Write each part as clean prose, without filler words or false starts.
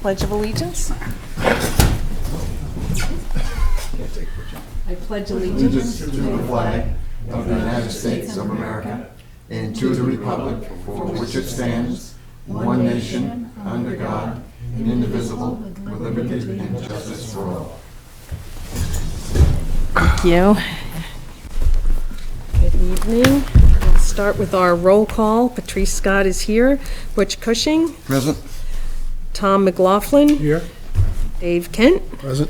Pledge of Allegiance. I pledge allegiance To the flag of the United States of America and to the republic for which it stands, one nation, under God, indivisible, with liberty and justice for all. Thank you. Good evening. We'll start with our roll call. Patrice Scott is here. Butch Cushing. Present. Tom McLaughlin. Here. Dave Kent. Present.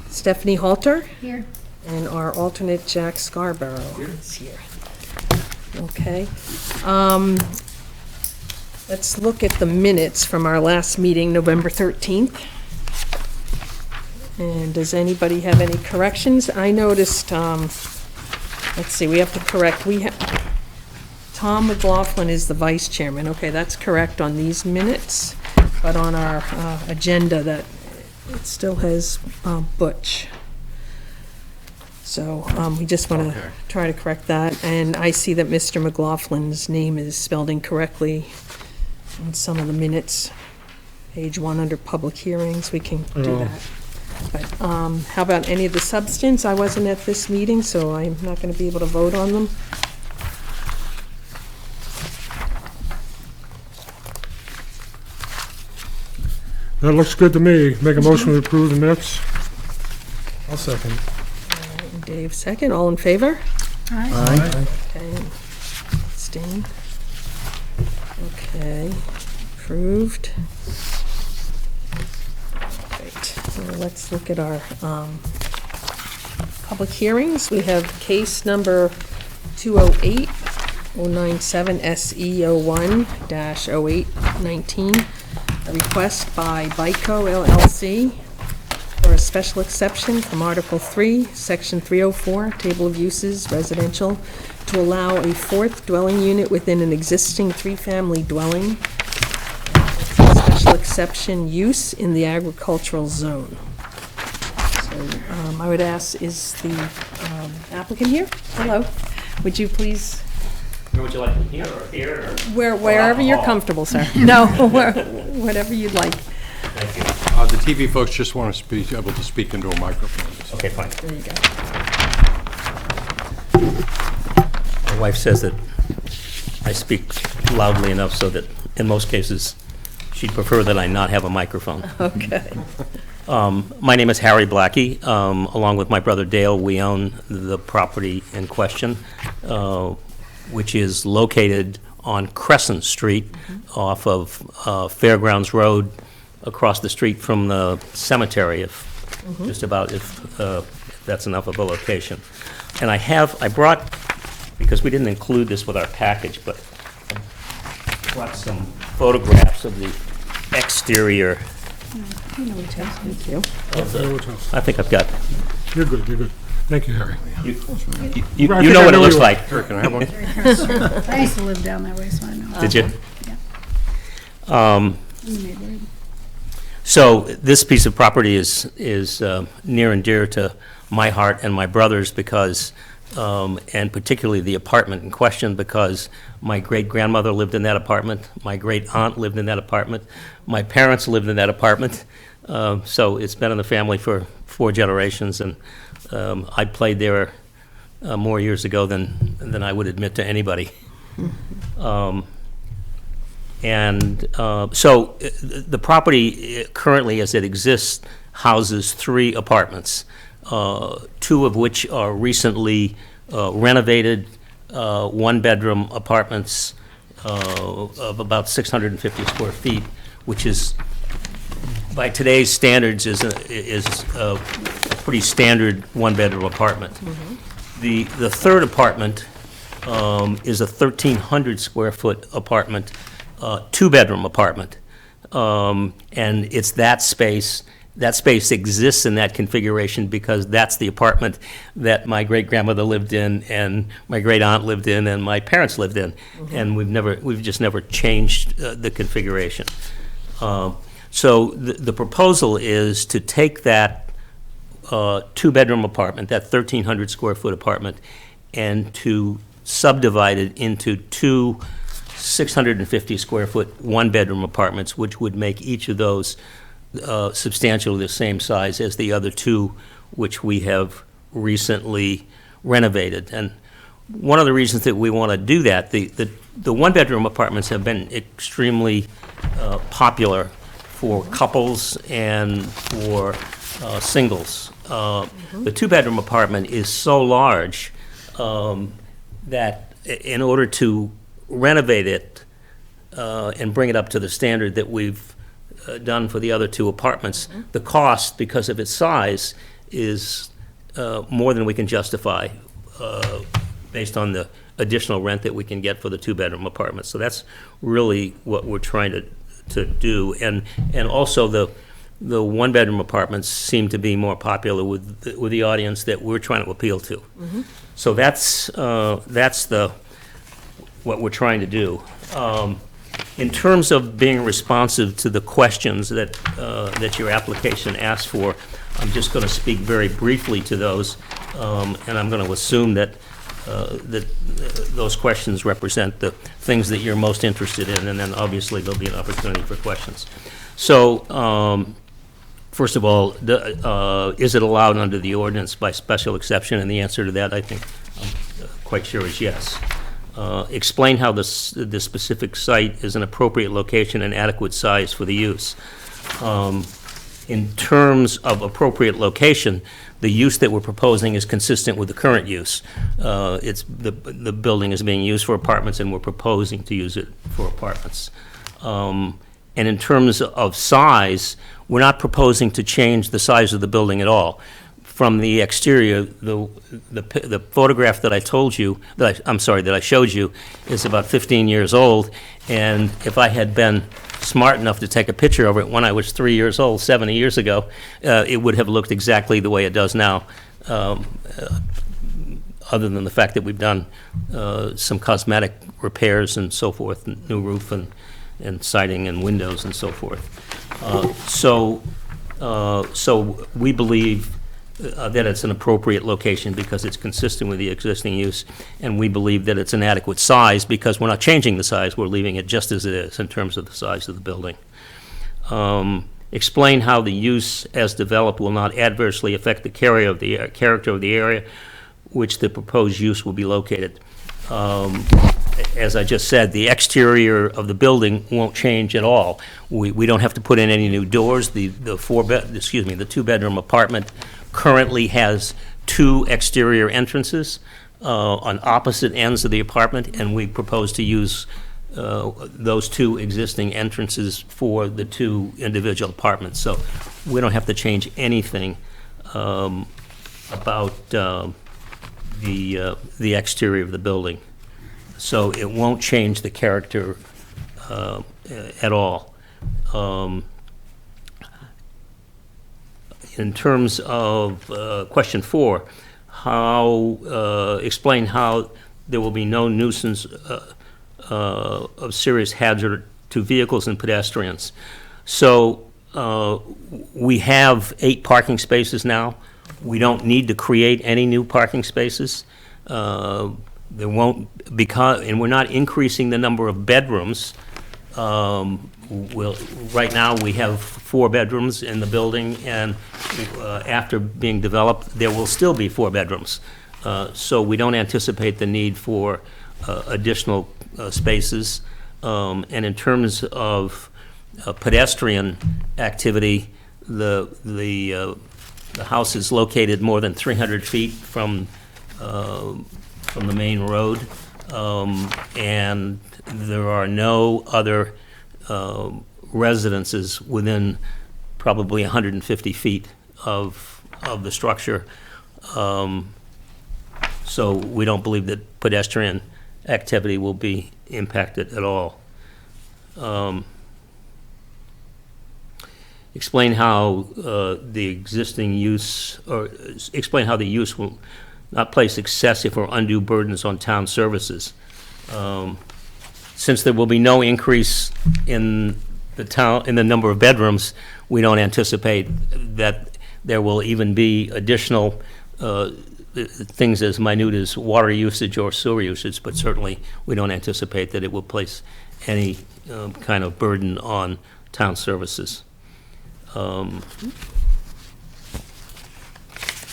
Stephanie Halter. Here. And our alternate Jack Scarborough is here. Okay. Let's look at the minutes from our last meeting, November 13th. And does anybody have any corrections? I noticed, let's see, we have to correct, Tom McLaughlin is the vice chairman. Okay, that's correct on these minutes, but on our agenda that it still has Butch. So we just want to try to correct that. And I see that Mr. McLaughlin's name is spelled incorrectly in some of the minutes. Page 1 under public hearings, we can do that. But how about any of the substance? I wasn't at this meeting, so I'm not going to be able to vote on them. That looks good to me. Make a motion to approve the minutes. I'll second. Dave, second. All in favor? Aye. Okay. Abstain. Okay. Approved. Right. So let's look at our public hearings. We have case number 208-097 SE01-0819. A request by BICO LLC for a special exception from Article 3, Section 304, Table of Uses, Residential, to allow a fourth dwelling unit within an existing three-family dwelling. Special exception use in the agricultural zone. So I would ask, is the applicant here? Hello. Would you please? Would you like them here or here? Or Wherever you're comfortable, sir. No, whatever you'd like. Thank you. The TV folks just want to be able to speak into a microphone. Okay, fine. There you go. My wife says that I speak loudly enough so that in most cases she'd prefer that I not have a microphone. Okay. My name is Harry Blackie. Along with my brother Dale, we own the property in question, which is located on Crescent Street off of Fairgrounds Road, across the street from the cemetery, just about if that's enough of a location. And I brought, because we didn't include this with our package, but I brought some photographs of the exterior. Thank you. I think I've got, You're good, you're good. Thank you, Harry. you know what it looks like. Here, can I have one? I used to live down that way, so I know. Did you? Yeah. So this piece of property is near and dear to my heart and my brother's because, and particularly the apartment in question, because my great-grandmother lived in that apartment, my great-aunt lived in that apartment, my parents lived in that apartment, so it's been in the family for 4 generations, and I played there more years ago than I would admit to anybody. So the property currently, as it exists, houses 3 apartments, 2 of which are recently renovated, 1-bedroom apartments of about 650 square feet, which is, by today's standards, is a pretty standard 1-bedroom apartment. The third apartment is a 1,300 square foot apartment, 2-bedroom apartment, and it's that space. That space exists in that configuration because that's the apartment that my great-grandmother lived in, and my great-aunt lived in, and my parents lived in, and we've just never changed the configuration. So the proposal is to take that 2-bedroom apartment, that 1,300 square foot apartment, and to subdivide it into 2 650 square foot 1-bedroom apartments, which would make each of those substantially the same size as the other two, which we have recently renovated. And one of the reasons that we want to do that, the one-bedroom apartments have been extremely popular for couples and for singles. The two-bedroom apartment is so large that in order to renovate it and bring it up to the standard that we've done for the other two apartments, the cost, because of its size, is more than we can justify based on the additional rent that we can get for the two-bedroom apartments. So that's really what we're trying to do. And also the one-bedroom apartments seem to be more popular with the audience that we're trying to appeal to. So that's what we're trying to do. In terms of being responsive to the questions that your application asked for, I'm just going to speak very briefly to those, and I'm going to assume that those questions represent the things that you're most interested in, and then obviously there'll be an opportunity for questions. So, first of all, is it allowed under the ordinance by special exception? And the answer to that, I think, I'm quite sure is yes. Explain how the specific site is an appropriate location and adequate size for the use. In terms of appropriate location, the use that we're proposing is consistent with the current use. The building is being used for apartments, and we're proposing to use it for apartments. And in terms of size, we're not proposing to change the size of the building at all. From the exterior, the photograph that I told you, that I showed you, is about 15 years old, and if I had been smart enough to take a picture of it when I was 3 years old, 70 years ago, it would have looked exactly the way it does now, other than the fact that we've done some cosmetic repairs and so forth, new roof and siding and windows and so forth. So we believe that it's an appropriate location because it's consistent with the existing use, and we believe that it's an adequate size because we're not changing the size, we're leaving it just as it is in terms of the size of the building. Explain how the use as developed will not adversely affect the character of the area which the proposed use will be located. As I just said, the exterior of the building won't change at all. We don't have to put in any new doors. The two-bedroom apartment currently has two exterior entrances on opposite ends of the apartment, and we propose to use those two existing entrances for the two individual apartments. So we don't have to change anything about the exterior of the building. So it won't change the character at all. In terms of question 4, explain how there will be no nuisance of serious hazard to vehicles and pedestrians. So we have 8 parking spaces now. We don't need to create any new parking spaces. There won't, and we're not increasing the number of bedrooms. Right now, we have 4 bedrooms in the building, and after being developed, there will still be 4 bedrooms. So we don't anticipate the need for additional spaces. And in terms of pedestrian activity, the house is located more than 300 feet from the main road, and there are no other residences within probably 150 feet of the structure. So we don't believe that pedestrian activity will be impacted at all. Explain how the existing use, or explain how the use will not place excessive or undue burdens on town services. Since there will be no increase in the number of bedrooms, we don't anticipate that there will even be additional things as minute as water usage or sewer usage, but certainly we don't anticipate that it will place any kind of burden on town services.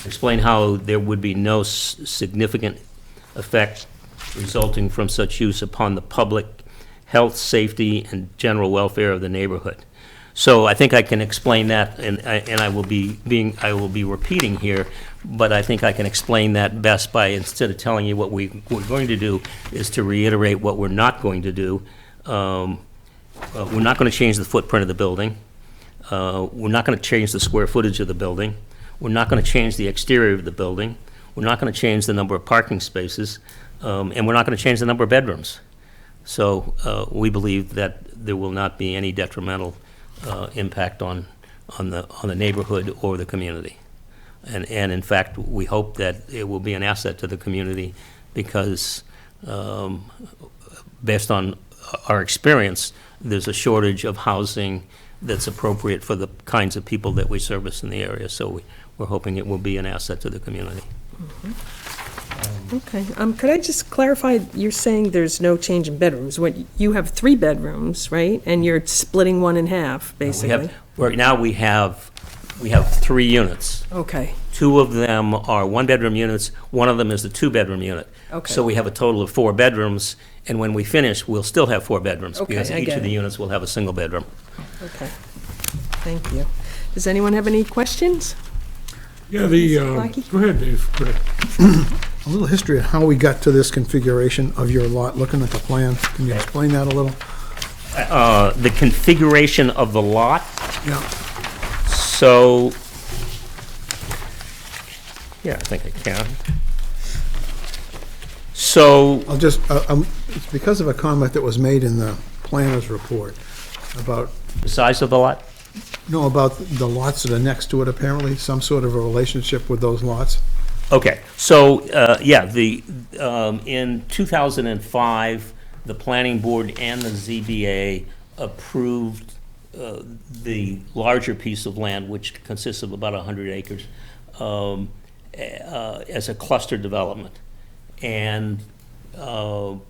explain how there would be no significant effect resulting from such use upon the public health, safety, and general welfare of the neighborhood. So I think I can explain that, and I will be repeating here, but I think I can explain that best by, instead of telling you what we're going to do, is to reiterate what we're not going to do. We're not going to change the footprint of the building. We're not going to change the square footage of the building. We're not going to change the exterior of the building. We're not going to change the number of parking spaces, and we're not going to change the number of bedrooms. So we believe that there will not be any detrimental impact on the neighborhood or the community. And in fact, we hope that it will be an asset to the community because based on our experience, there's a shortage of housing that's appropriate for the kinds of people that we service in the area. So we're hoping it will be an asset to the community. Okay, could I just clarify, you're saying there's no change in bedrooms, you have 3 bedrooms, right? And you're splitting one in half, basically? Right now, we have 3 units. Okay, 2 of them are 1-bedroom units, one of them is the 2-bedroom unit. Okay. So we have a total of 4 bedrooms, and when we finish, we'll still have 4 bedrooms. Okay, Because I each get of the it. units will have a single bedroom. okay. Thank you. Does anyone have any questions? Yeah, Blackie? go ahead, Dave. Go ahead. A little history of how we got to this configuration of your lot, looking at the plan. Can you explain that a little? The configuration of the lot, Yeah. so, yeah, I think I can. So, I'll just, it's because of a comment that was made in the planner's report about, the size of the lot? no, about the lots that are next to it, apparently, some sort of a relationship with those lots. Okay, so, yeah, in 2005, the planning board and the ZBA approved the larger piece of land, which consists of about 100 acres, as a cluster development. And so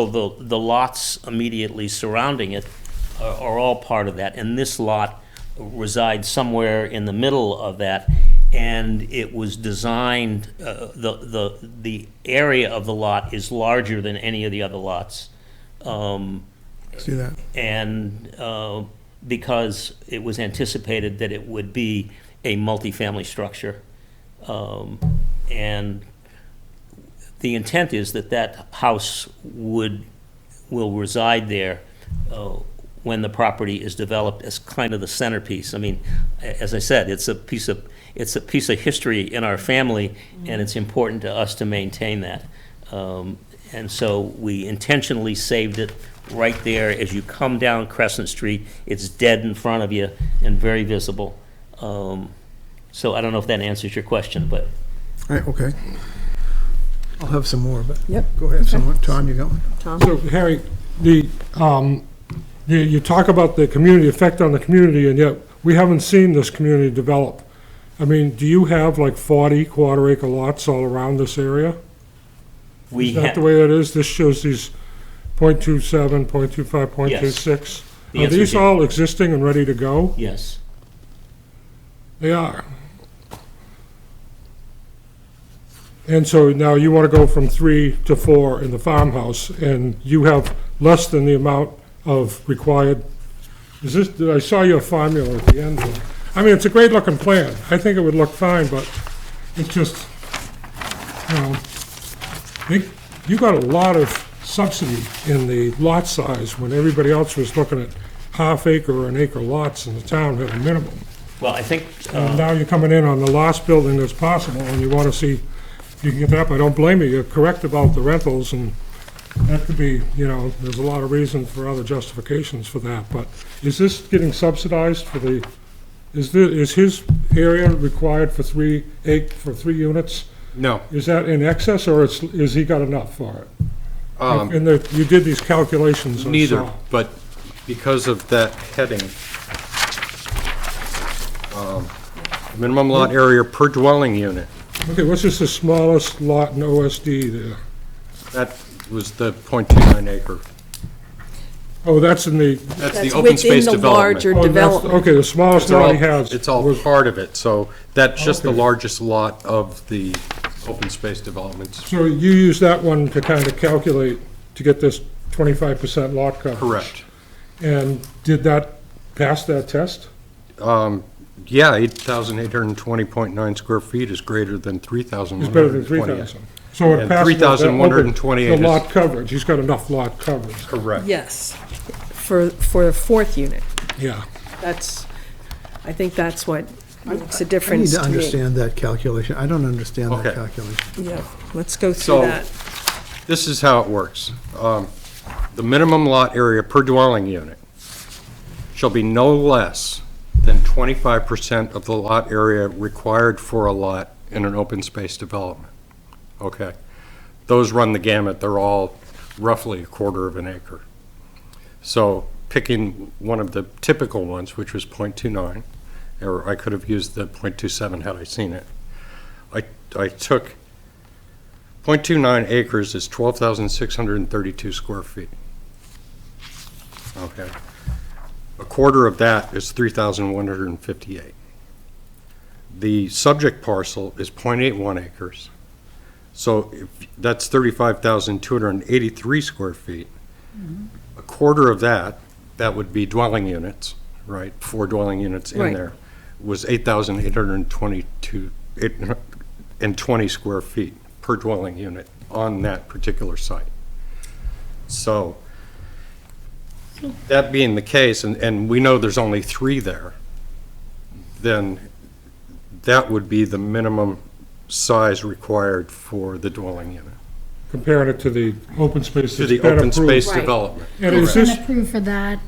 the lots immediately surrounding it are all part of that. And this lot resides somewhere in the middle of that. And it was designed, the area of the lot is larger than any of the other lots. See that? And because it was anticipated that it would be a multifamily structure. And the intent is that that house will reside there when the property is developed as kind of the centerpiece. I mean, as I said, it's a piece of history in our family, and it's important to us to maintain that. And so we intentionally saved it right there. As you come down Crescent Street, it's dead in front of you and very visible. So I don't know if that answers your question, but. All right, okay. I'll have some more, but Yep. go ahead, someone. Tom, you go. Tom? So, Harry, you talk about the community, effect on the community, and yet we haven't seen this community develop. I mean, do you have like 40 quarter-acre lots all around this area? We Is that the way that is? This shows these .27, .25, .26. The Are answer these is yes. all existing and ready to go? Yes. They are. And so now you want to go from 3 to 4 in the farmhouse, and you have less than the amount of required, I saw your formula at the end here. I mean, it's a great looking plan. I think it would look fine, but it's just, you got a lot of subsidy in the lot size when everybody else was looking at half-acre or an acre lots in the town had a minimum. Well, I think, And now you're coming in on the last building that's possible, and you want to see if you can get that up. I don't blame you. You're correct about the rentals, and that could be, there's a lot of reasons for other justifications for that. But is this getting subsidized for the, is his area required for 3 units? No. Is that in excess, or is he got enough for it? Um, And you did these calculations I Neither, saw. but because of that heading, minimum lot area per dwelling unit, Okay, what's just the smallest lot in OSD there? that was the .29 acre. Oh, that's in the, That's the That's open within space the development. larger oh, that's, development. okay, the smallest lot he has. It's all was- part of it, so that's just the Okay. largest lot of the open space developments. So you use that one to kind of calculate, to get this 25% lot coverage? Correct. And did that pass that test? Yeah, 8,820.9 square feet is greater than It's better than 3,128. 3,000. So it And passes that 3,128 open- the is- lot coverage, he's got enough lot coverage, Correct. Yes, for the fourth unit. yeah. That's, I think that's what makes a I need difference to to me. understand that calculation. I don't understand that Okay. calculation. Yeah, let's go through So- that. This is how it works. The minimum lot area per dwelling unit shall be no less than 25% of the lot area required for a lot in an open space development. Okay? Those run the gamut. They're all roughly a quarter of an acre. So picking one of the typical ones, which was .29, or I could have used the .27 had I seen it. I took .29 acres is 12,632 square feet. Okay. A quarter of that is 3,158. The subject parcel is .81 acres. So that's 35,283 square feet. A quarter of that would be dwelling units, right? 4 dwelling units in Right. there, was 8,822, 820 square feet per dwelling unit on that particular site. So, that being the case, and we know there's only 3 there, then that would be the minimum size required for the dwelling unit, Comparing it to the open space to that's the been open approved. space Right. development. And is It's been this, approved for that,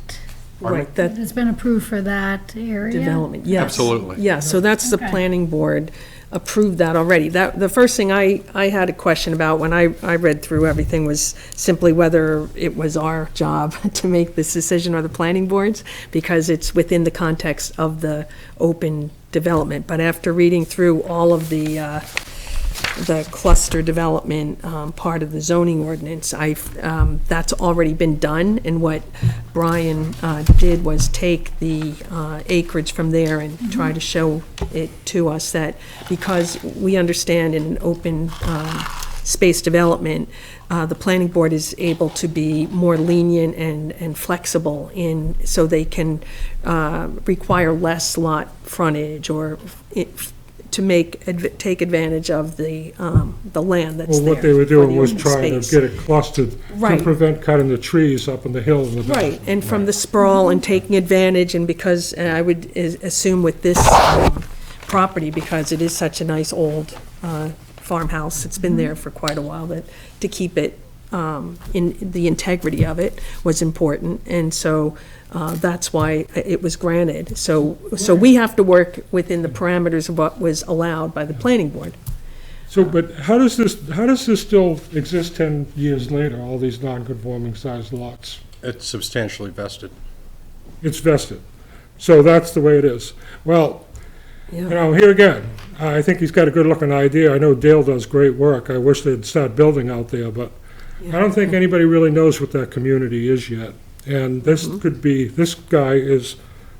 Right, that it's been approved for that area? development, yes. Absolutely. Yeah, so that's the Okay. planning board approved that already. That, the first thing I had a question about when I read through everything was simply whether it was our job to make this decision or the planning board's, because it's within the context of the open development. But after reading through all of the cluster development part of the zoning ordinance, that's already been done, and what Brian did was take the acreage from there and try to show it to us that, because we understand in an open space development, the planning board is able to be more lenient and flexible in, so they can require less lot frontage or to take advantage of the land that's well, there. what they were for doing the was open trying to space. get it clustered to Right. prevent cutting the trees up in the hills in the back. Right, and from the sprawl and taking advantage, and because, and I would assume with this property, because it is such a nice old farmhouse, it's been there for quite a while, that to keep it, in the integrity of it was important, and so that's why it was granted. So we have to work within the parameters of what was allowed by the planning board. So, but how does this still exist 10 years later, all these non-conforming sized lots? It's substantially vested. It's vested. So that's the way it is. Well, you know, here again, I think he's got a good-looking idea. I know Dale does great work. I wish they'd start building out there, but I don't think anybody really knows what that community is yet. And this could be, this guy is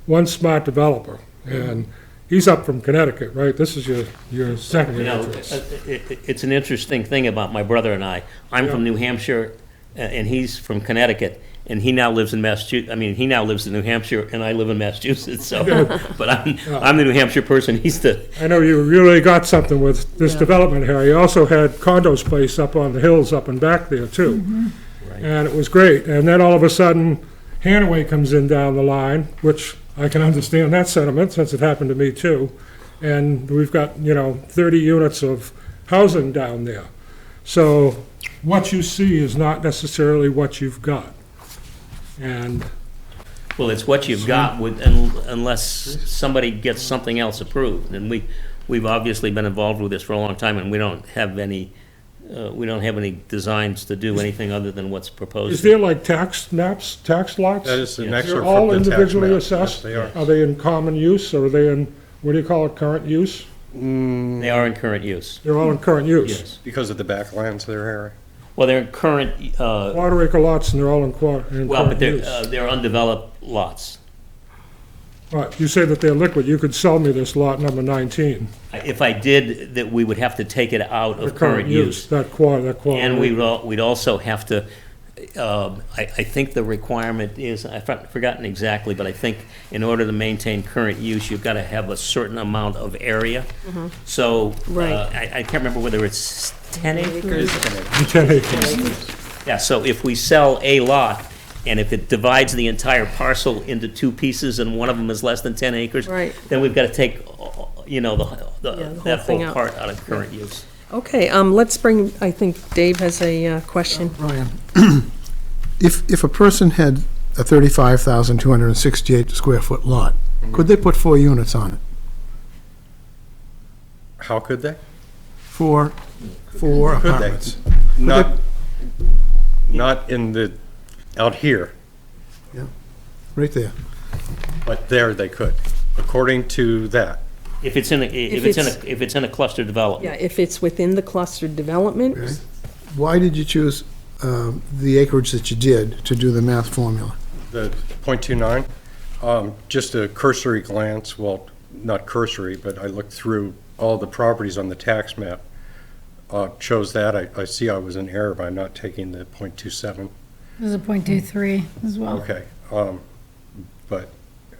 one smart developer, and he's up from Connecticut, right? This is your second You know, address. it's an interesting thing about my brother and I. I'm from New Hampshire, and he's from Connecticut, and he now lives in Massachusetts. I mean, he now lives in New Hampshire, and I live in Massachusetts, so, but I'm the New Hampshire person, he's the, I know you really got something with this development here. You also had condos placed up on the hills up and back there, too. And it was great. And then all of a sudden, Hanaway comes in down the line, which I can understand that sentiment, since it happened to me, too. And we've got, 30 units of housing down there. So what you see is not necessarily what you've got. And well, it's what you've got with, unless somebody gets something else approved. And we've obviously been involved with this for a long time, and we don't have any designs to do anything other than what's proposed. is there like tax maps, tax lots? That is an Yes. excerpt They're all from the tax individually map. assessed? Yes, they are. Are they in common use, or are they in, what do you call it, current use? They are in current use. They're all in current use? Yes. Because of the backlands there, Harry. Well, they're in current, Quarter acre lots, and they're all in well, but current use. they're undeveloped lots. Right, you say that they're liquid, you could sell me this lot number 19. If I did, that we would have to take it out The of current use. That quarter And acre. we'd also have to, I think the requirement is, I've forgotten exactly, but I think in order to maintain current use, you've got to have a certain amount of area. So, Right. I can't remember whether it's 10 acres? 10 acres. Yeah, so if we sell a lot, and if it divides the entire parcel into two pieces and one of them is less than 10 acres, Right. then we've got to take, you know, Yeah, the whole that thing whole out. part out of current use. Okay, let's bring, I think Dave has a question. Brian, if a person had a 35,268 square foot lot, could they put 4 units on it? How could they? Four Could they? apartments? Not in the, out here, Right there. but there they could, according to that. If it's in a cluster Yeah, development. if it's within the clustered development, Okay. Why did you choose the acreage that you did to do the math formula? The .29, just a cursory glance, well, not cursory, but I looked through all the properties on the tax map, shows that. I see I was in error by not taking the .27. There's a .23 as well. Okay, but,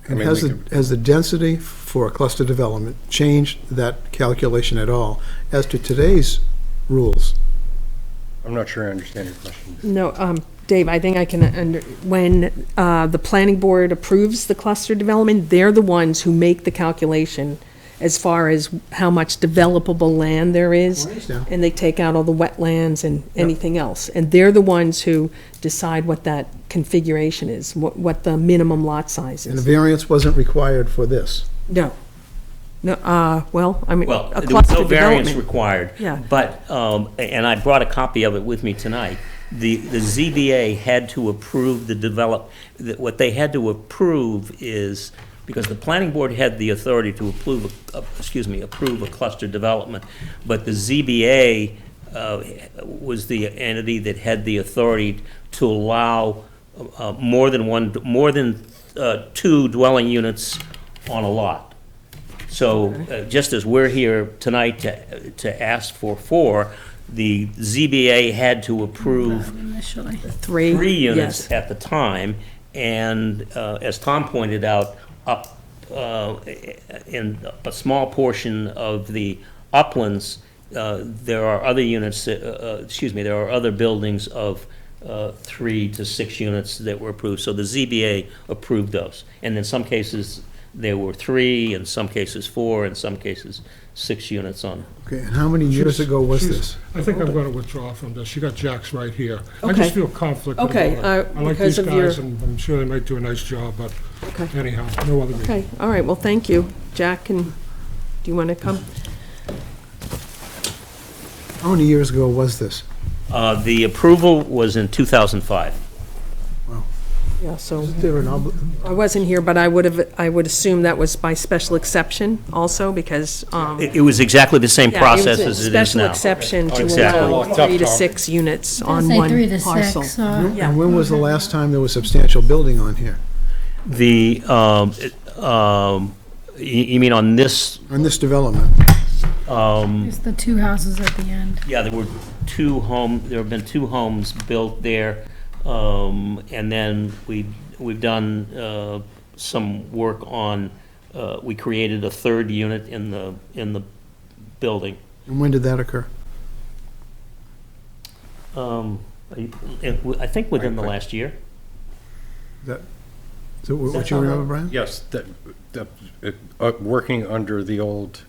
I And mean, has we the, could- has the density for a cluster development changed that calculation at all as to today's rules? I'm not sure I understand your question. no, Dave, I think I can, when the planning board approves the cluster development, they're the ones who make the calculation as far as how much developable land there is. I understand. And they take out all the wetlands and anything else. And they're the ones who decide what that configuration is, what the minimum lot size And the is. variance wasn't required for this? No. No, well, I mean, Well, a there was no cluster variance development. required. Yeah. But, and I brought a copy of it with me tonight. The ZBA had to approve what they had to approve is, because the planning board had the authority to approve a cluster development, but the ZBA was the entity that had the authority to allow more than 2 dwelling units on a lot. So, just as we're here tonight to ask for 4, the ZBA had to approve Initially. 3 3 yes. units at the time, and as Tom pointed out, up in a small portion of the uplands, there are other units, there are other buildings of 3 to 6 units that were approved, so the ZBA approved those. And in some cases, there were 3, in some cases 4, in some cases 6 units on. Okay, and how many years ago was this? I think I'm going to withdraw from this. You got Jack's right here. I Okay. just feel conflict. Okay, I like because these of your- guys, and I'm sure they might do a nice job, but Okay. anyhow, no other reason. Okay, all right, well, thank you. Jack, do you want to come? How many years ago was this? The approval was in 2005. Yeah, so, Is there an I wasn't here, but I would assume that was by special exception also, because, It was exactly the same yeah, process it was as a it is special now. exception to Exactly. allow 3 to 6 units on Say one 3 to parcel. 6, Yeah. And when was the last time there was substantial building on here? The, you mean on this, On this development? It's the 2 houses at the end. yeah, there have been 2 homes built there, and then we've done some work on, we created a 3rd unit in the building. And when did that occur? I think within the last year. Is that what you remember, Brian? Yes, working under the old,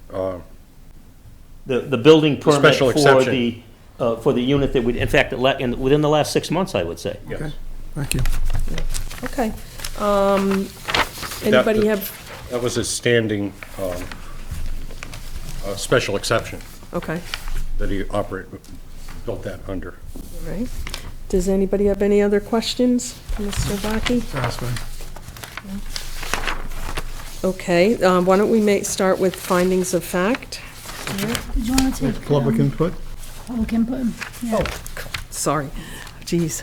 The building permit Special exception. for the unit that we, in fact, within the last 6 months, I would say. yes. Thank you. Okay. Anybody have, That was a standing special exception okay, that he built that under. all right. Does anybody have any other questions, Mr. Baki? That's fine. Okay, why don't we start with findings of fact? Did you want to take Public input? public input? Yeah. Sorry, geez.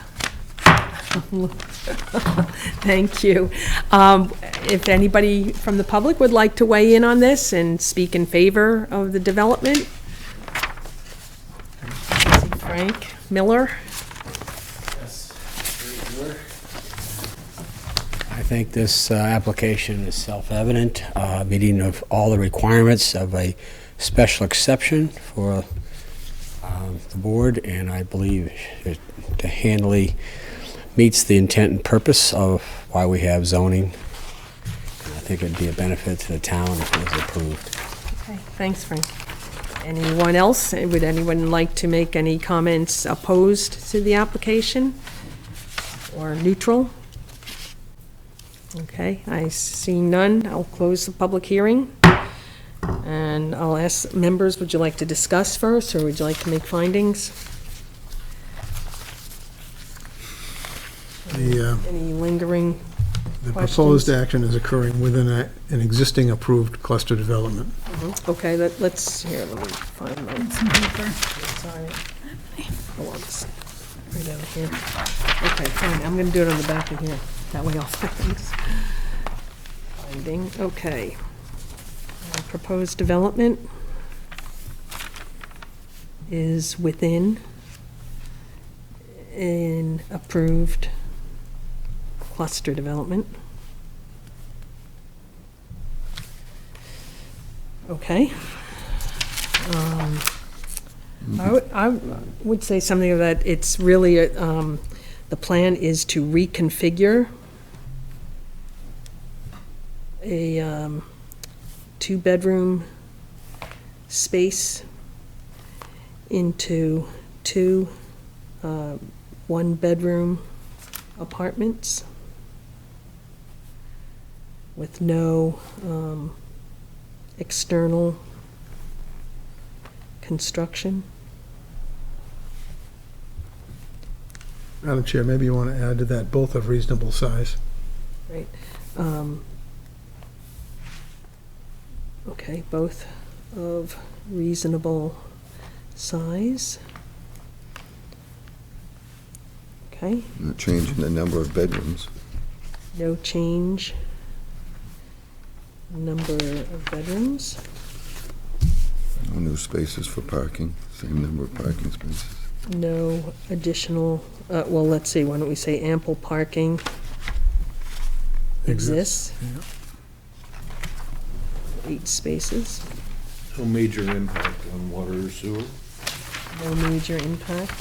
Thank you. If anybody from the public would like to weigh in on this and speak in favor of the development? Frank Miller? I think this application is self-evident, meeting of all the requirements of a special exception for the board, and I believe it handily meets the intent and purpose of why we have zoning. And I think it'd be a benefit to the town if it was approved. Okay, thanks, Frank. Anyone else? Would anyone like to make any comments opposed to the application or neutral? Okay, I see none. I'll close the public hearing. And I'll ask members, would you like to discuss first, or would you like to make findings? Any lingering The questions? proposed action is occurring within an existing approved cluster development. Okay, let me find my, Some paper. sorry. Hold on, it's right down here. Okay, fine, I'm gonna do it on the back of here. That way I'll find it. Finding, okay. Proposed development is within an approved cluster development. Okay. I would say something that it's really, the plan is to reconfigure a two-bedroom space into two one-bedroom apartments with no external construction. Madam Chair, maybe you want to add to that, both of reasonable size. Right. Okay, both of reasonable size. Okay, No change in the number of bedrooms. no change. Number of bedrooms. No new spaces for parking, same number of parking spaces. No additional, well, let's see, why don't we say ample parking exists? 8 spaces, No major impact on water or sewer? no major impact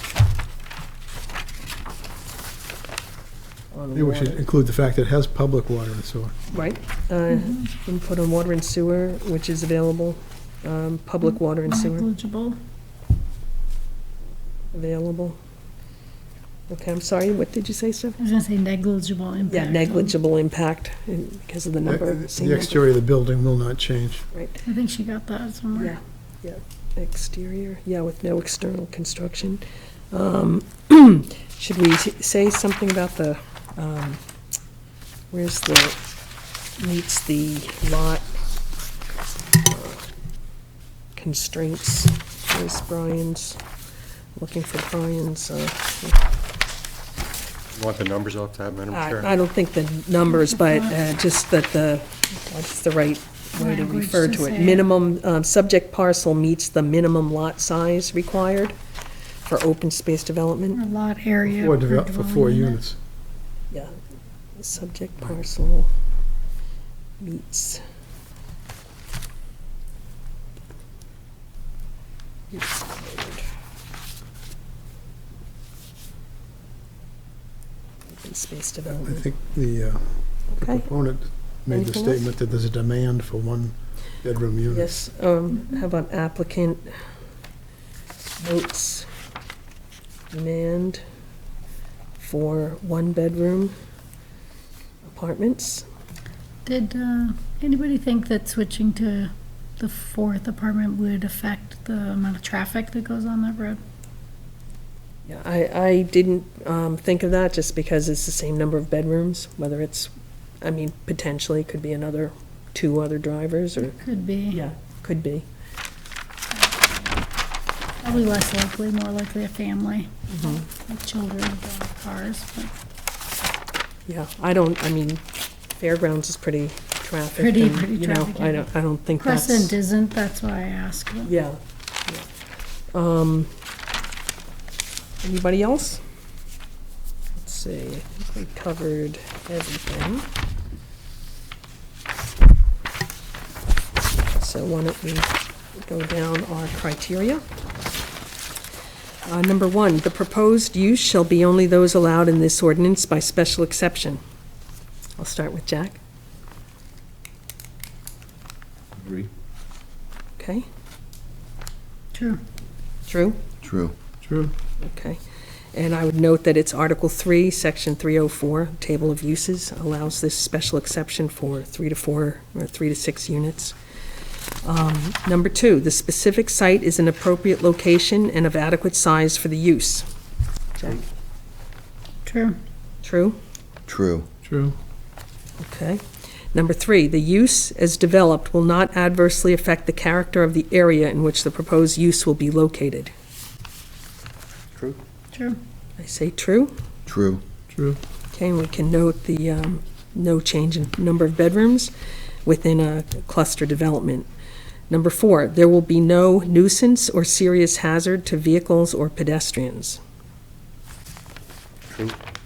on Maybe we should water. include the fact that it has public water and sewer. Right, input on water and sewer, which is available, public water and sewer Negligible. available. Okay, I'm sorry, what did you say, Steph? I was gonna say negligible impact. Yeah, on- negligible impact because of the number. The same number. exterior of the building will not change. Right. I think she got that somewhere. Yeah, yeah, exterior, yeah, with no external construction. Should we say something about the, where's the, meets the lot constraints? Where's Brian's, looking for Brian's, You want the numbers off that, Madam Chair? I don't think the numbers, but just that what's the right way to Language refer to to it? say it. Minimum, subject parcel meets the minimum lot size required for open space development. Or lot area. For per for 4 dwelling unit. units. Yeah, subject parcel meets. Open space I development, think the okay, proponent made the Anything else? statement that there's a demand for one-bedroom units. yes, how about applicant notes demand for one-bedroom apartments? Did anybody think that switching to the 4th apartment would affect the amount of traffic that goes on that road? Yeah, I didn't think of that, just because it's the same number of bedrooms, whether it's, I mean, potentially could be another 2 other drivers, or, Could be. yeah, could be. Probably less likely, more likely a family, with children, cars, but Yeah, I mean, Fairgrounds is pretty traffic. Pretty you know, traffic, I don't think that's. Crescent isn't, that's why I asked. but- Yeah. Anybody else? Let's see, I think we covered everything. So why don't we go down our criteria? Number 1, the proposed use shall be only those allowed in this ordinance by special exception. I'll start with Jack. Agree. Okay, True. Drew? True. True. Okay. And I would note that it's Article 3, Section 304, Table of Uses, allows this special exception for 3 to 4 or 3 to 6 units. Number 2, the specific site is an appropriate location and of adequate size for the use. Jack? True. True? True. True. Okay. Number 3, the use as developed will not adversely affect the character of the area in which the proposed use will be located. True. I say true. True. True. Okay, and we can note the no change in number of bedrooms within a cluster development. Number 4, there will be no nuisance or serious hazard to vehicles or pedestrians.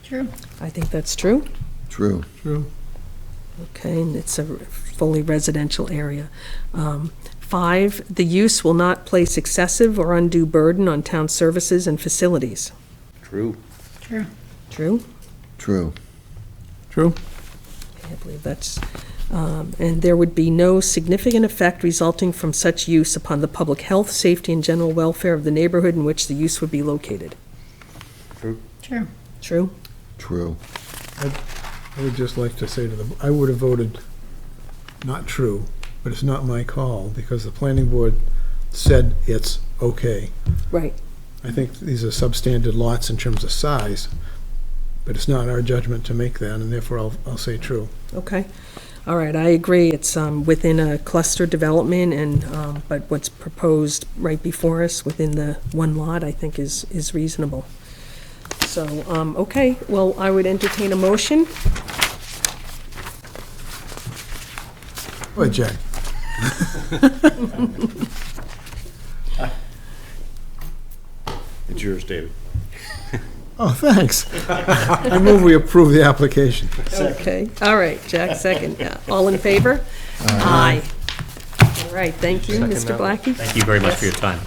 True. I think that's true. True. True. Okay, and it's a fully residential area. 5, the use will not place excessive or undue burden on town services and facilities. True. True. True? True. True. I believe that's, and there would be no significant effect resulting from such use upon the public health, safety, and general welfare of the neighborhood in which the use would be located. True. True? True. I would just like to say to them, I would have voted not true, but it's not my call, because the planning board said it's okay. Right. I think these are substandard lots in terms of size, but it's not our judgment to make that, and therefore I'll say true. Okay. All right, I agree. It's within a cluster development, and, but what's proposed right before us within the one lot, I think is reasonable. So, okay, well, I would entertain a motion. Go ahead, Jack. It's yours, David. Oh, thanks. I move we approve the application. Okay, all right, Jack, second. Yeah. All in favor? Aye. All right, thank you, Second Mr. that. Blackie. Thank you very much for your time.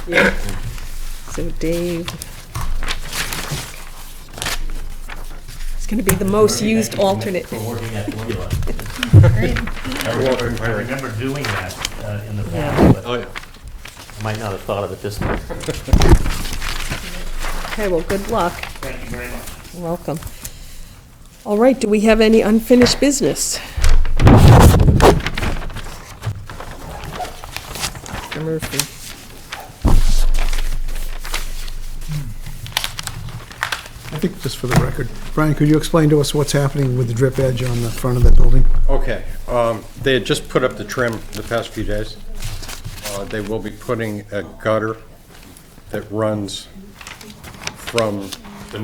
Yeah. So Dave. It's going to be the most used alternate. For working that formula. Great. I remember doing that in the Yeah. past, but Oh, yeah. I might not have thought of it this time. Okay, well, good luck. Thank you very much. You're welcome. All right, do we have any unfinished business? Mr. Murphy. I think just for the record, Brian, could you explain to us what's happening with the drip edge on the front of that building? Okay, they had just put up the trim the past few days. They will be putting a gutter that runs from the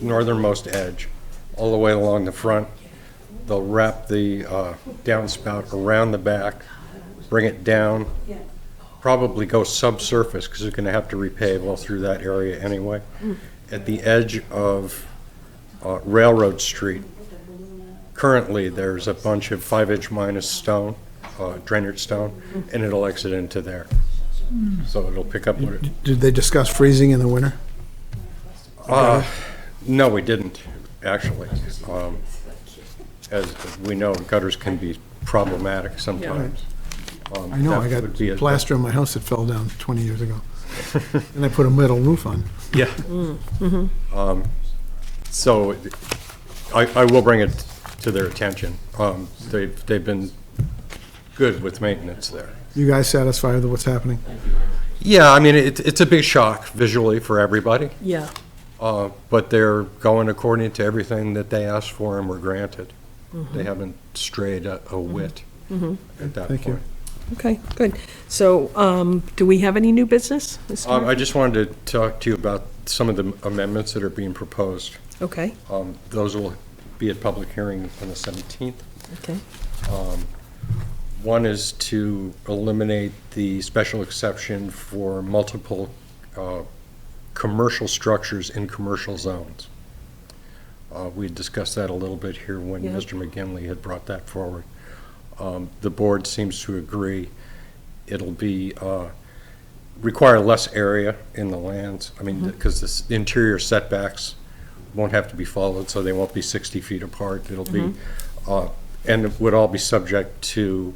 northernmost edge all the way along the front. They'll wrap the downspout around the back, bring it down, probably go subsurface because they're going to have to repave all through that area anyway. At the edge of Railroad Street, currently there's a bunch of 5-inch minus stone, drainage stone, and it'll exit into there. So it'll pick up what it... Did they discuss freezing in the winter? No, we didn't, actually. As we know, gutters can be problematic sometimes. I know, I That got would be a- plaster in my house that fell down 20 years ago. And I put a metal roof on. Yeah. So I will bring it to their attention. They've been good with maintenance there. You guys satisfied with what's happening? Yeah, I mean, it's a big shock visually for everybody, Yeah, but they're going according to everything that they asked for and were granted. They haven't strayed a whit at that Thank you. point. Okay, good. So, do we have any new business? Mr. I just wanted to talk to you about some of the amendments that are being proposed. Okay, Those will be at public hearing on the 17th. okay, One is to eliminate the special exception for multiple commercial structures in commercial zones. We had discussed that a little bit here when Yeah. Mr. McGinley had brought that forward. The board seems to agree. It'll be, require less area in the lands. I mean, because the interior setbacks won't have to be followed, so they won't be 60 feet apart. It'll be, and it would all be subject to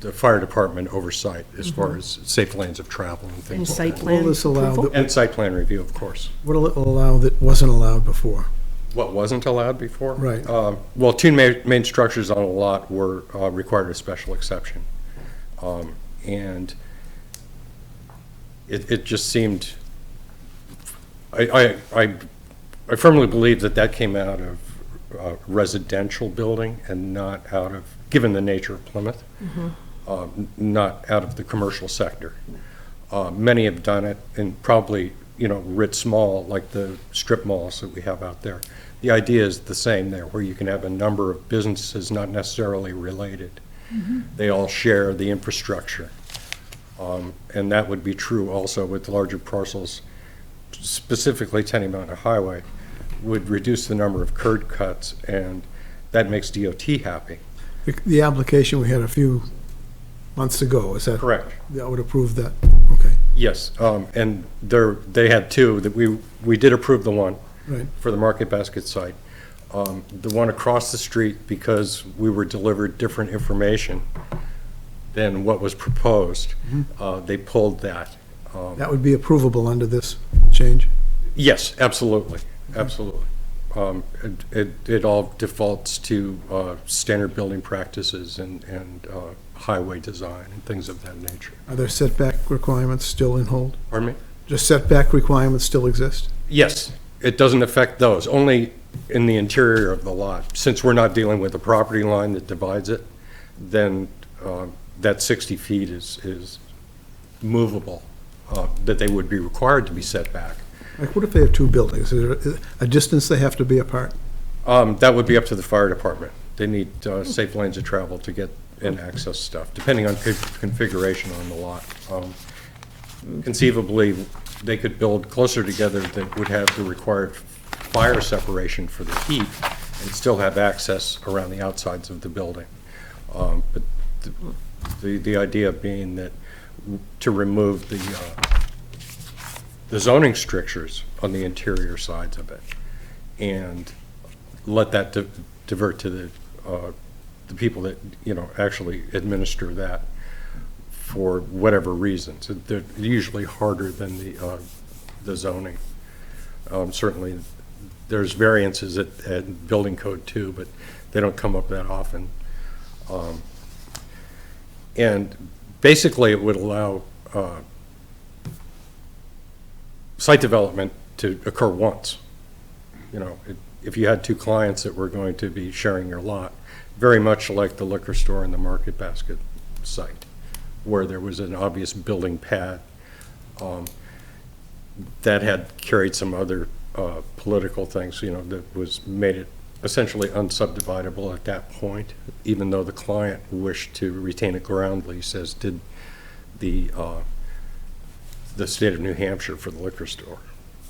the fire department oversight as far as safe lanes of travel and and things like site that. plan Will this allow approval? the- And site plan review, of course. What'll it allow that wasn't allowed before? What wasn't allowed before? Right. Well, two main structures on a lot were required a special exception. And it just seemed, I firmly believe that that came out of residential building and not out of, given the nature of Plymouth, not out of the commercial sector. Many have done it, and probably, writ small, like the strip malls that we have out there. The idea is the same there, where you can have a number of businesses not necessarily related. They all share the infrastructure. And that would be true also with larger parcels, specifically Tenny Mountain Highway, would reduce the number of curb cuts, and that makes DOT happy. The application we had a few months ago, is that? Correct. That would approve that, okay, Yes, and they had two, that we did approve the one right. for the Market Basket site. The one across the street, because we were delivered different information than what was proposed, they pulled that. That would be approvable under this change? Yes, absolutely, absolutely. It all defaults to standard building practices and highway design and things of that nature. Are there setback requirements still in hold? Pardon me? Do setback requirements still exist? Yes, it doesn't affect those, only in the interior of the lot. Since we're not dealing with the property line that divides it, then that 60 feet is movable, that they would be required to be set back. Like, what if they have two buildings? Is there a distance they have to be apart? That would be up to the fire department. They need safe lanes of travel to get and access stuff, depending on configuration on the lot. Conceivably, they could build closer together that would have the required fire separation for the heat and still have access around the outsides of the building. But the idea being that to remove the zoning strictures on the interior sides of it and let that divert to the people that, actually administer that for whatever reasons. They're usually harder than the zoning. Certainly, there's variances at building code too, but they don't come up that often. And basically, it would allow site development to occur once. If you had two clients that were going to be sharing your lot, very much like the liquor store and the Market Basket site, where there was an obvious building pad that had carried some other political things, that was made it essentially unsubdividable at that point, even though the client wished to retain a ground lease, as did the state of New Hampshire for the liquor store.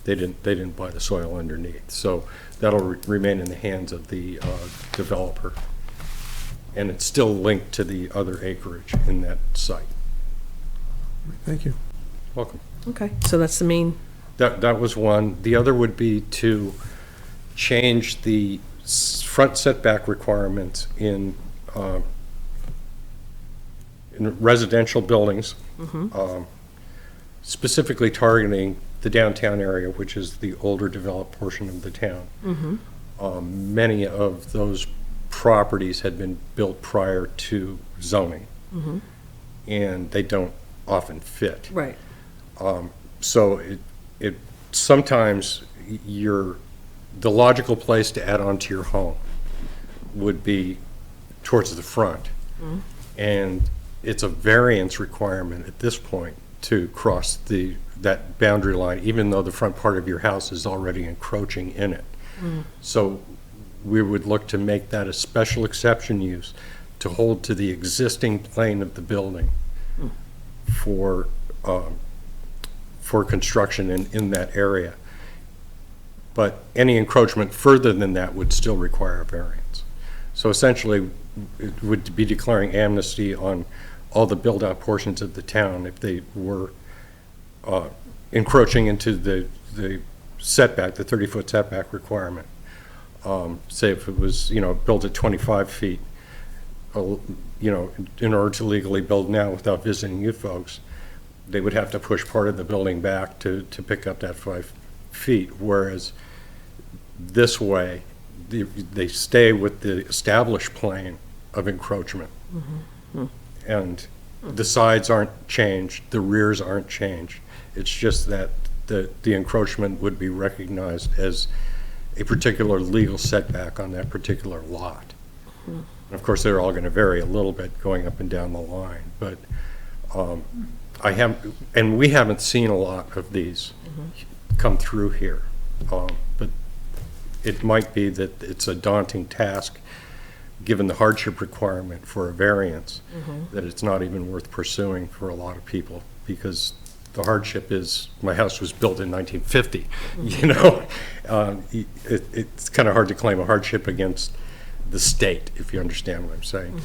They didn't buy the soil underneath. So that'll remain in the hands of the developer. And it's still linked to the other acreage in that site. Thank you. Welcome. Okay, so that's the main, That was one. The other would be to change the front setback requirements in residential buildings, specifically targeting the downtown area, which is the older developed portion of the town. Many of those properties had been built prior to zoning, and they don't often fit. right, So it sometimes the logical place to add on to your home would be towards the front. And it's a variance requirement at this point to cross that boundary line, even though the front part of your house is already encroaching in it. So we would look to make that a special exception use to hold to the existing plane of the building for construction in that area. But any encroachment further than that would still require a variance. So essentially, it would be declaring amnesty on all the build-out portions of the town if they were encroaching into the setback, the 30-foot setback requirement. Say if it was, built at 25 feet, in order to legally build now without visiting you folks, they would have to push part of the building back to pick up that 5 feet, whereas this way, they stay with the established plane of encroachment. And the sides aren't changed, the rears aren't changed. It's just that the encroachment would be recognized as a particular legal setback on that particular lot. Of course, they're all going to vary a little bit going up and down the line, but we haven't seen a lot of these come through here. But it might be that it's a daunting task, given the hardship requirement for a variance, that it's not even worth pursuing for a lot of people, because the hardship is, my house was built in 1950, it's kind of hard to claim a hardship against the state, if you understand what I'm saying.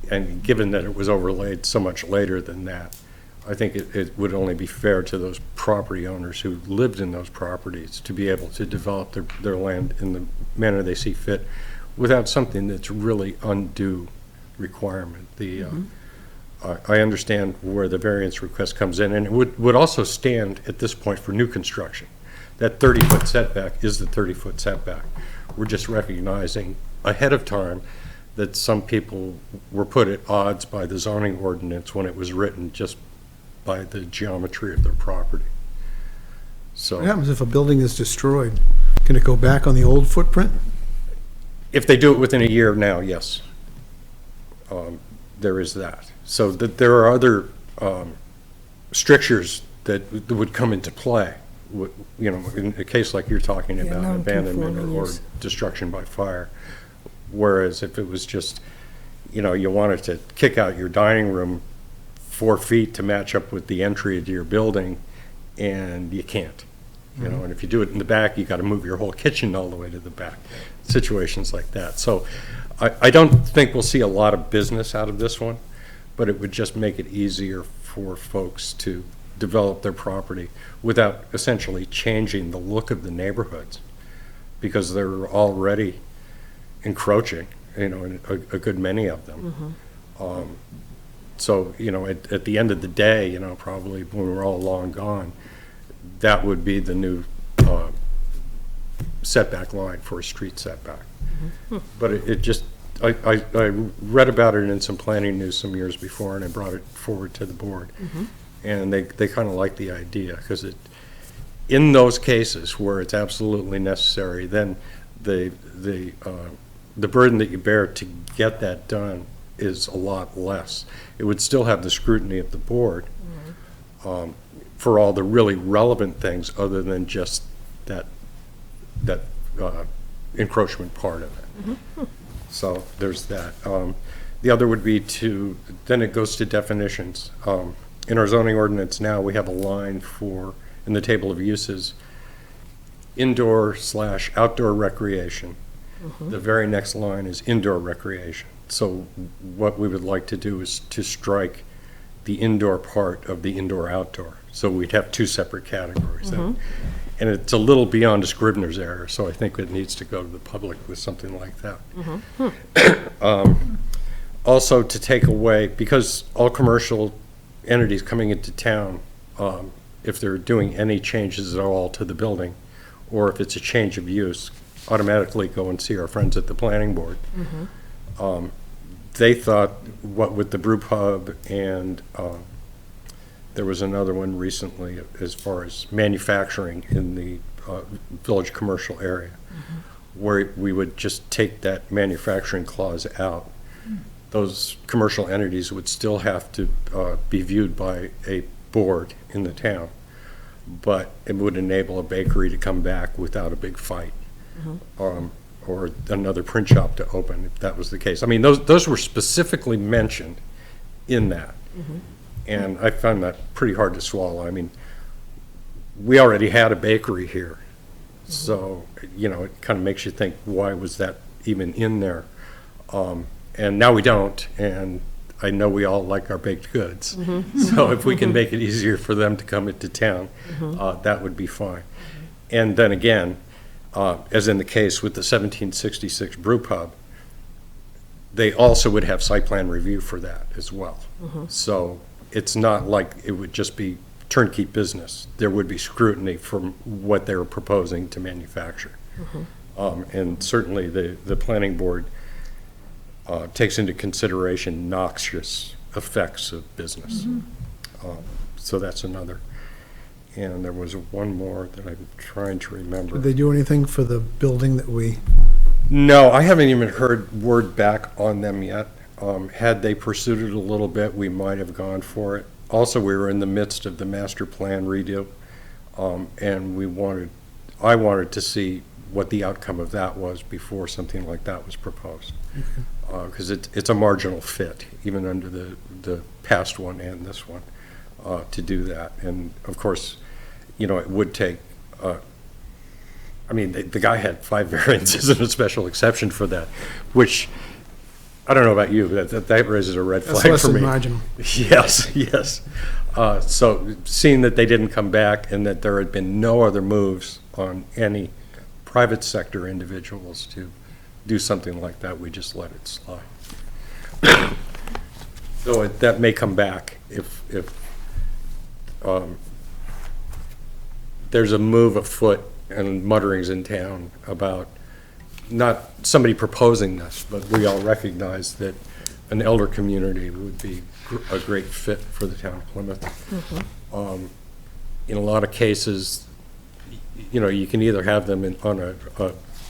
And given that it was overlaid so much later than that, I think it would only be fair to those property owners who lived in those properties to be able to develop their land in the manner they see fit without something that's really undue requirement. I understand where the variance request comes in, and it would also stand at this point for new construction. That 30-foot setback is the 30-foot setback. We're just recognizing ahead of time that some people were put at odds by the zoning ordinance when it was written, just by the geometry of their property. So What happens if a building is destroyed? Can it go back on the old footprint? if they do it within a year now, yes. There is that. So that there are other strictures that would come into play, in a case like you're talking about, abandonment or destruction by fire. Whereas if it was just, you wanted to kick out your dining room 4 feet to match up with the entry to your building, and you can't. And if you do it in the back, you got to move your whole kitchen all the way to the back. Situations like that. So I don't think we'll see a lot of business out of this one, but it would just make it easier for folks to develop their property without essentially changing the look of the neighborhoods, because they're already encroaching, in a good many of them. So, at the end of the day, probably when we're all long gone, that would be the new setback line for a street setback. But it just, I read about it in some planning news some years before, and I brought it forward to the board. And they kind of like the idea, because in those cases where it's absolutely necessary, then the burden that you bear to get that done is a lot less. It would still have the scrutiny of the board for all the really relevant things other than just that encroachment part of it. So there's that. The other would be then it goes to definitions. In our zoning ordinance now, we have a line in the table of uses, indoor/outdoor recreation. The very next line is indoor recreation. So what we would like to do is to strike the indoor part of the indoor-outdoor. So we'd have two separate categories. And it's a little beyond a Scribner's error, so I think it needs to go to the public with something like that. Also to take away, because all commercial entities coming into town, if they're doing any changes at all to the building, or if it's a change of use, automatically go and see our friends at the planning board. They thought, what with the brew pub, and there was another one recently as far as manufacturing in the village commercial area, where we would just take that manufacturing clause out. those commercial entities would still have to be viewed by a board in the town, but it would enable a bakery to come back without a big fight, or another print shop to open, if that was the case. I mean, those were specifically mentioned in that, and I found that pretty hard to swallow. I mean, we already had a bakery here, so, you know, it kind of makes you think, why was that even in there? And now we don't, and I know we all like our baked goods. So if we can make it easier for them to come into town, that would be fine. And then again, as in the case with the 1766 brew pub, they also would have site plan review for that as well. So it's not like it would just be turnkey business. There would be scrutiny from what they were proposing to manufacture. And certainly the planning board takes into consideration noxious effects of business. So that's another. And there was one more that I'm trying to remember. Did they do anything for the building that we, No, I haven't even heard word back on them yet. Had they pursued it a little bit, we might have gone for it. Also, we were in the midst of the master plan redo, and I wanted to see what the outcome of that was before something like that was proposed. Because it's a marginal fit, even under the past one and this one, to do that. And of course, you know, it would take, I mean, the guy had 5 variances and a special exception for that, which, I don't know about you, but that raises a red that's flag less for than me. marginal. Yes, yes. So seeing that they didn't come back and that there had been no other moves on any private sector individuals to do something like that, we just let it slide. So that may come back if there's a move afoot and mutterings in town about not somebody proposing this, but we all recognize that an elder community would be a great fit for the town of Plymouth. In a lot of cases, you know, you can either have them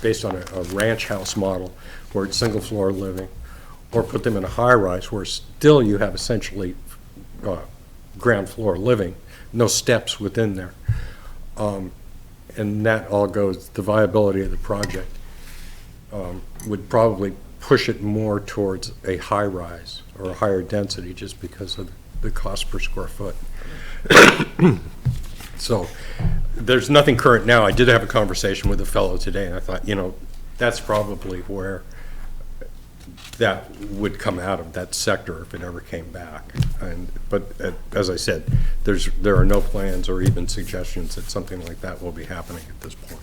based on a ranch house model where it's single floor living, or put them in a high rise where still you have essentially ground floor living, no steps within there. And that all goes, the viability of the project would probably push it more towards a high rise or a higher density just because of the cost per square foot. So there's nothing current now. I did have a conversation with a fellow today, and I thought, you know, that's probably where that would come out of that sector if it ever came back. But as I said, there are no plans or even suggestions that something like that will be happening at this point.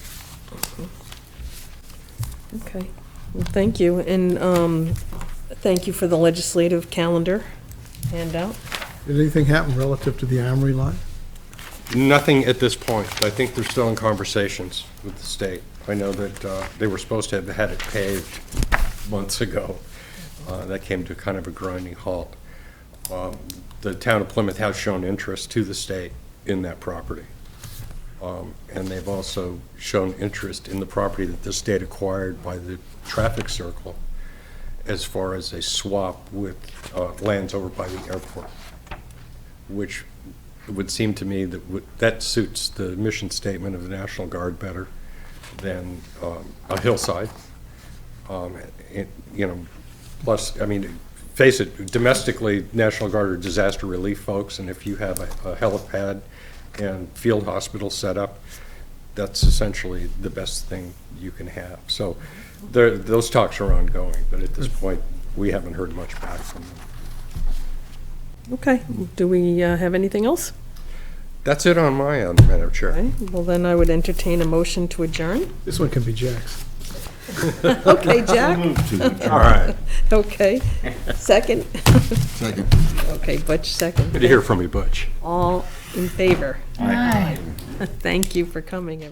Okay, well, thank you, and thank you for the legislative calendar handout. Did anything happen relative to the Armory lot? Nothing at this point. I think they're still in conversations with the state. I know that they were supposed to have had it paved months ago. That came to kind of a grinding halt. The town of Plymouth has shown interest to the state in that property. And they've also shown interest in the property that the state acquired by the traffic circle as far as a swap with lands over by the airport, which it would seem to me that that suits the mission statement of the National Guard better than a hillside. You know, plus, I mean, face it, domestically, National Guard are disaster relief folks, and if you have a helipad and field hospital set up, that's essentially the best thing you can have. So those talks are ongoing, but at this point, we haven't heard much back from them. Okay, do we have anything else? That's it on my end, Madam Chair. Okay, well then I would entertain a motion to adjourn. This one can be Jack's. Okay, Jack? All right. Okay, second? Second. Okay, Butch, second. Good to hear from you, Butch. All in favor? Aye. Thank you for coming, everyone.